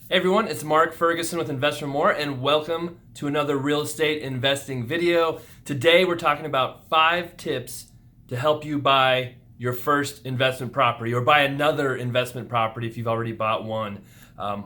Hey everyone, it's Mark Ferguson with Invest for More, and welcome to another real estate investing video. Today we're talking about 5 tips to help you buy your first investment property or buy another investment property if you've already bought one.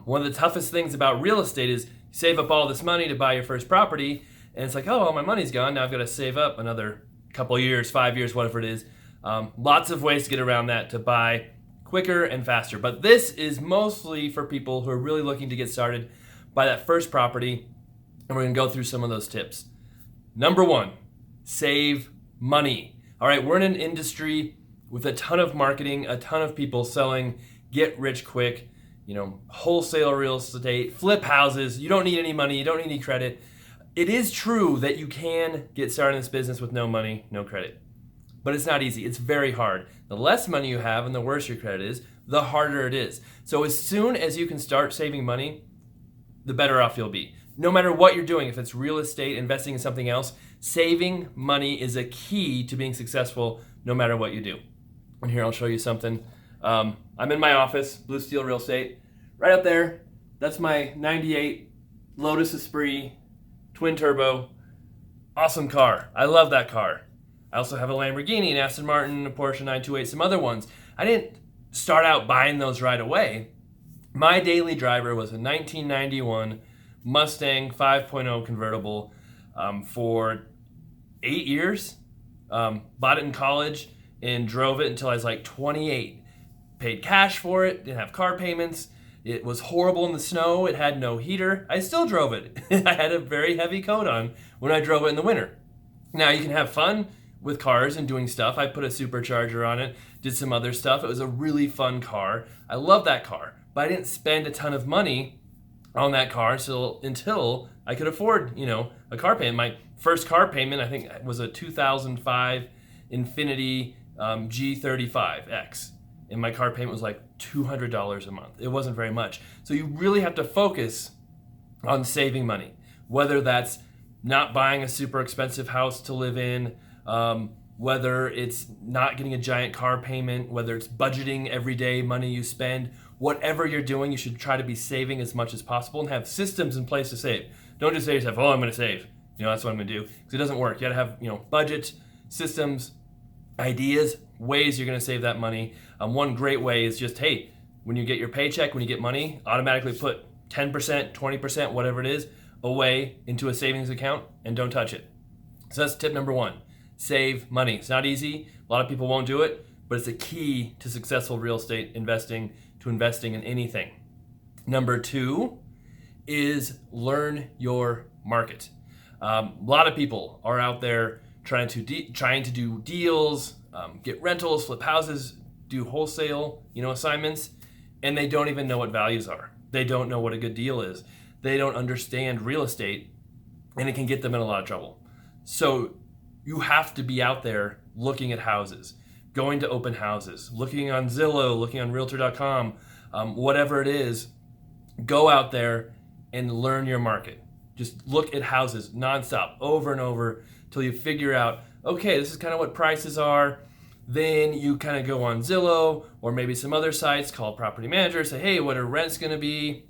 One of the toughest things about real estate is you save up all this money to buy your first property, and it's like, oh, all my money's gone. Now I've got to save up another couple years, 5 years, whatever it is. Lots of ways to get around that to buy quicker and faster. But this is mostly for people who are really looking to get started, buy that first property, and we're gonna go through some of those tips. Number 1, save money. All right, we're in an industry with a ton of marketing, a ton of people selling get rich quick, wholesale real estate, flip houses. You don't need any money, you don't need any credit. It is true that you can get started in this business with no money, no credit. But it's not easy. It's very hard. The less money you have and the worse your credit is, the harder it is. So as soon as you can start saving money, the better off you'll be. No matter what you're doing, if it's real estate, investing in something else, saving money is a key to being successful no matter what you do. And here I'll show you something. I'm in my office, Blue Steel Real Estate. Right up there, that's my 98 Lotus Esprit twin turbo. Awesome car. I love that car. I also have a Lamborghini, an Aston Martin, a Porsche 928, some other ones. I didn't start out buying those right away. My daily driver was a 1991 Mustang 5.0 convertible for 8 years. Bought it in college and drove it until I was like 28. Paid cash for it, didn't have car payments. It was horrible in the snow. It had no heater. I still drove it. I had a very heavy coat on when I drove it in the winter. Now you can have fun with cars and doing stuff. I put a supercharger on it, did some other stuff. It was a really fun car. I love that car, but I didn't spend a ton of money on that car until I could afford, a car payment. My first car payment, I think, was a 2005 Infiniti G35X, and my car payment was like $200 a month. It wasn't very much. So you really have to focus on saving money, whether that's not buying a super expensive house to live in, whether it's not getting a giant car payment, whether it's budgeting every day money you spend. Whatever you're doing, you should try to be saving as much as possible and have systems in place to save. Don't just say to yourself, oh, I'm going to save. That's what I'm going to do. Because it doesn't work. You got to have, budget, systems, ideas, ways you're going to save that money. One great way is just, hey, when you get your paycheck, when you get money, automatically put 10%, 20%, whatever it is, away into a savings account and don't touch it. So that's tip number 1. Save money. It's not easy. A lot of people won't do it, but it's a key to successful real estate investing, to investing in anything. Number 2 is learn your market. A lot of people are out there trying to do deals, get rentals, flip houses, do wholesale, assignments, and they don't even know what values are. They don't know what a good deal is. They don't understand real estate, and it can get them in a lot of trouble. So you have to be out there looking at houses, going to open houses, looking on Zillow, looking on Realtor.com, whatever it is. Go out there and learn your market. Just look at houses nonstop, over and over, till you figure out, okay, this is kind of what prices are. Then you kind of go on Zillow or maybe some other sites, call a property manager, say, hey, what are rents going to be?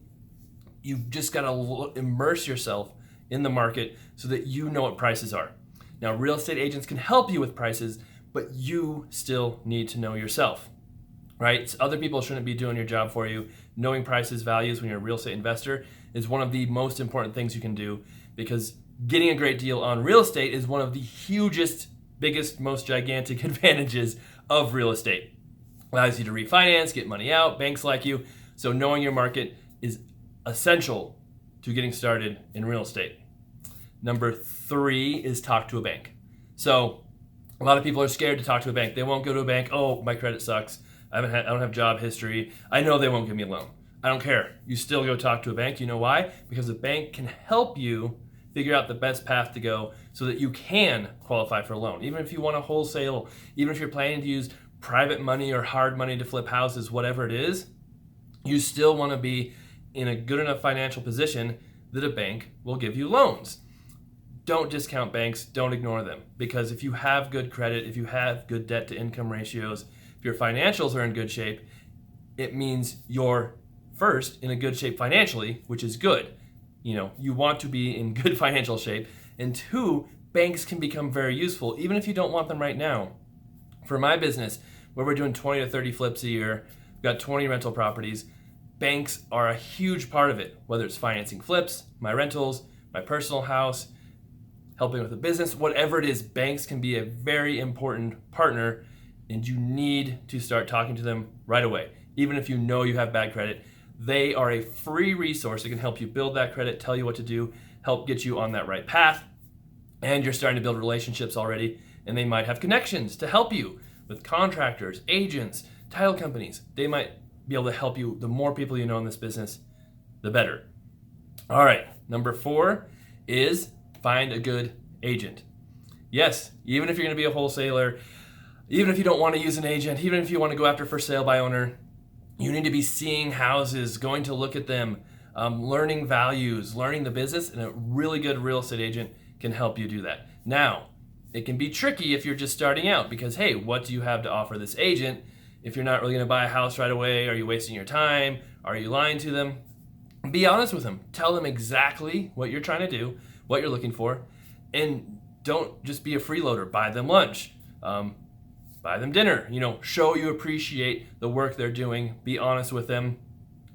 You've just got to immerse yourself in the market so that you know what prices are. Now, real estate agents can help you with prices, but you still need to know yourself, right? So other people shouldn't be doing your job for you. Knowing prices, values when you're a real estate investor is one of the most important things you can do, because getting a great deal on real estate is one of the hugest, biggest, most gigantic advantages of real estate. Allows you to refinance, get money out, banks like you. So knowing your market is essential to getting started in real estate. Number 3 is talk to a bank. So a lot of people are scared to talk to a bank. They won't go to a bank. Oh, my credit sucks. I don't have job history. I know they won't give me a loan. I don't care. You still go talk to a bank. You know why? Because the bank can help you figure out the best path to go so that you can qualify for a loan. Even if you want to wholesale, even if you're planning to use private money or hard money to flip houses, whatever it is, you still want to be in a good enough financial position that a bank will give you loans. Don't discount banks, don't ignore them, because if you have good credit, if you have good debt to income ratios, if your financials are in good shape, it means your first, in a good shape financially, which is good. You want to be in good financial shape. And two, banks can become very useful, even if you don't want them right now. For my business, where we're doing 20 to 30 flips a year, we've got 20 rental properties, banks are a huge part of it, whether it's financing flips, my rentals, my personal house, helping with a business, whatever it is, banks can be a very important partner, and you need to start talking to them right away. Even if you know you have bad credit, they are a free resource that can help you build that credit, tell you what to do, help get you on that right path. And you're starting to build relationships already, and they might have connections to help you with contractors, agents, title companies. They might be able to help you. The more people you know in this business, the better. All right, number 4 is find a good agent. Yes, even if you're going to be a wholesaler, even if you don't want to use an agent, even if you want to go after for sale by owner, you need to be seeing houses, going to look at them, learning values, learning the business, and a really good real estate agent can help you do that. Now, it can be tricky if you're just starting out because, hey, what do you have to offer this agent? If you're not really going to buy a house right away, are you wasting your time? Are you lying to them? Be honest with them. Tell them exactly what you're trying to do, what you're looking for, and don't just be a freeloader. Buy them lunch, buy them dinner. Show you appreciate the work they're doing. Be honest with them,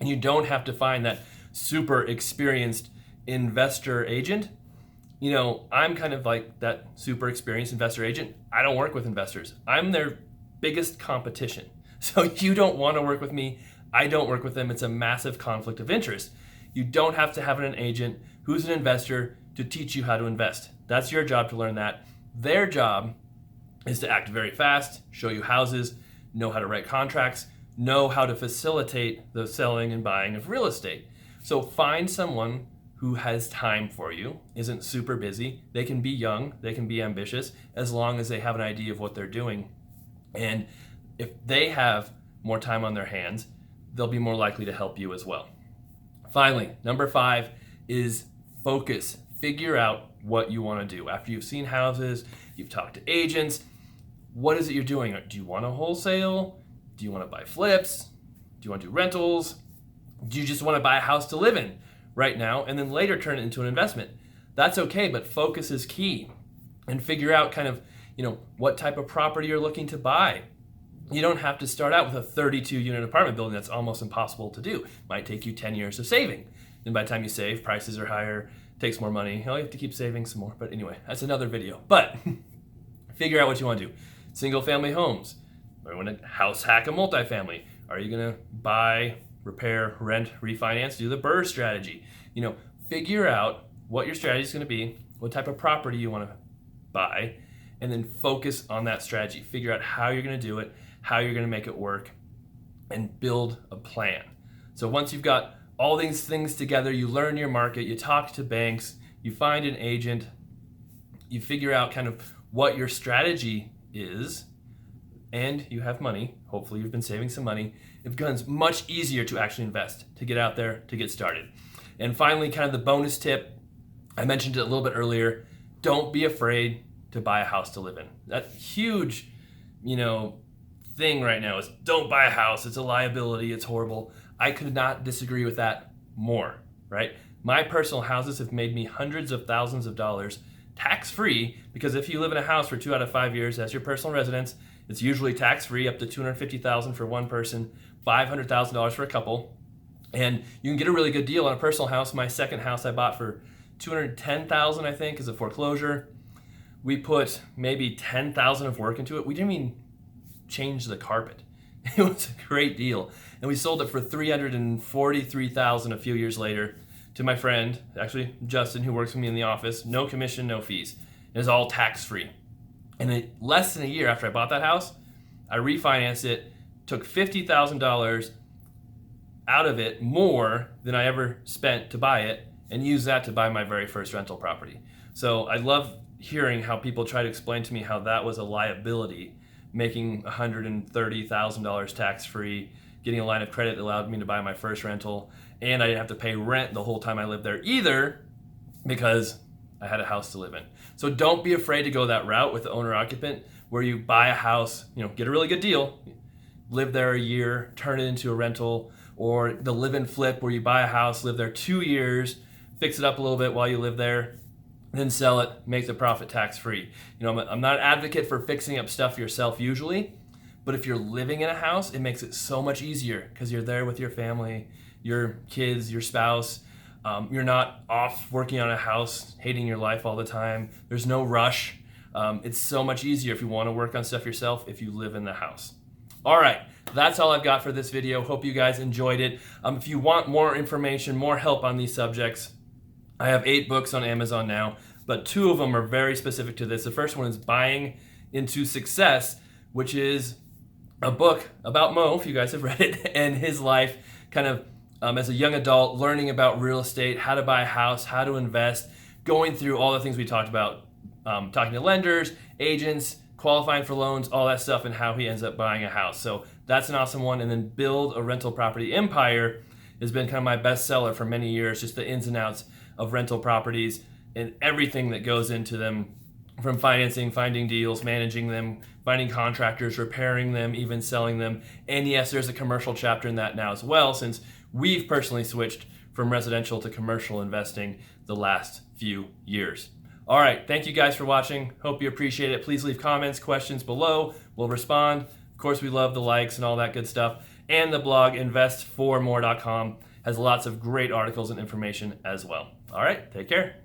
and you don't have to find that super experienced investor agent. I'm kind of like that super experienced investor agent. I don't work with investors. I'm their biggest competition. So you don't want to work with me. I don't work with them. It's a massive conflict of interest. You don't have to have an agent who's an investor to teach you how to invest. That's your job to learn that. Their job is to act very fast, show you houses, know how to write contracts, know how to facilitate the selling and buying of real estate. So find someone who has time for you, isn't super busy. They can be young, they can be ambitious, as long as they have an idea of what they're doing. And if they have more time on their hands, they'll be more likely to help you as well. Finally, number 5 is focus. Figure out what you want to do. After you've seen houses, you've talked to agents, what is it you're doing? Do you want to wholesale? Do you want to buy flips? Do you want to do rentals? Do you just want to buy a house to live in right now and then later turn it into an investment? That's okay, but focus is key. And figure out kind of, what type of property you're looking to buy. You don't have to start out with a 32 unit apartment building. That's almost impossible to do. Might take you 10 years of saving. Then by the time you save, prices are higher, takes more money. You have to keep saving some more. But anyway, that's another video. But figure out what you want to do. Single family homes. Or you want to house hack a multifamily. Are you going to buy, repair, rent, refinance, do the BRRRR strategy? Figure out what your strategy is going to be, what type of property you want to buy, and then focus on that strategy. Figure out how you're going to do it, how you're going to make it work, and build a plan. So once you've got all these things together, you learn your market, you talk to banks, you find an agent, you figure out kind of what your strategy is, and you have money. Hopefully you've been saving some money. It becomes much easier to actually invest, to get out there, to get started. And finally, kind of the bonus tip, I mentioned it a little bit earlier, don't be afraid to buy a house to live in. That huge, thing right now is don't buy a house. It's a liability. It's horrible. I could not disagree with that more, right? My personal houses have made me hundreds of thousands of dollars tax-free because if you live in a house for 2 out of 5 years as your personal residence, it's usually tax-free up to $250,000 for one person, $500,000 for a couple. And you can get a really good deal on a personal house. My second house I bought for $210,000, I think, is a foreclosure. We put maybe $10,000 of work into it. We didn't even change the carpet. It was a great deal. And we sold it for $343,000 a few years later to my friend, actually Justin, who works with me in the office. No commission, no fees. It was all tax-free. And less than a year after I bought that house, I refinanced it, took $50,000 out of it, more than I ever spent to buy it, and used that to buy my very first rental property. So I love hearing how people try to explain to me how that was a liability, making $130,000 tax-free, getting a line of credit that allowed me to buy my first rental, and I didn't have to pay rent the whole time I lived there either because I had a house to live in. So don't be afraid to go that route with the owner-occupant where you buy a house, get a really good deal, live there a year, turn it into a rental, or the live and flip where you buy a house, live there 2 years, fix it up a little bit while you live there, then sell it, make the profit tax free. I'm not an advocate for fixing up stuff yourself usually, but if you're living in a house, it makes it so much easier because you're there with your family, your kids, your spouse. You're not off working on a house, hating your life all the time. There's no rush. It's so much easier if you want to work on stuff yourself if you live in the house. All right, that's all I've got for this video. Hope you guys enjoyed it. If you want more information, more help on these subjects, I have 8 books on Amazon now, but 2 of them are very specific to this. The first one is Buying into Success, which is a book about Mo, if you guys have read it, and his life kind of as a young adult, learning about real estate, how to buy a house, how to invest, going through all the things we talked about, talking to lenders, agents, qualifying for loans, all that stuff, and how he ends up buying a house. So that's an awesome one. And then Build a Rental Property Empire has been kind of my bestseller for many years, just the ins and outs of rental properties and everything that goes into them, from financing, finding deals, managing them, finding contractors, repairing them, even selling them. And yes, there's a commercial chapter in that now as well, since we've personally switched from residential to commercial investing the last few years. All right, thank you guys for watching. Hope you appreciate it. Please leave comments, questions below. We'll respond. Of course, we love the likes and all that good stuff. And the blog investformore.com has lots of great articles and information as well. All right, take care.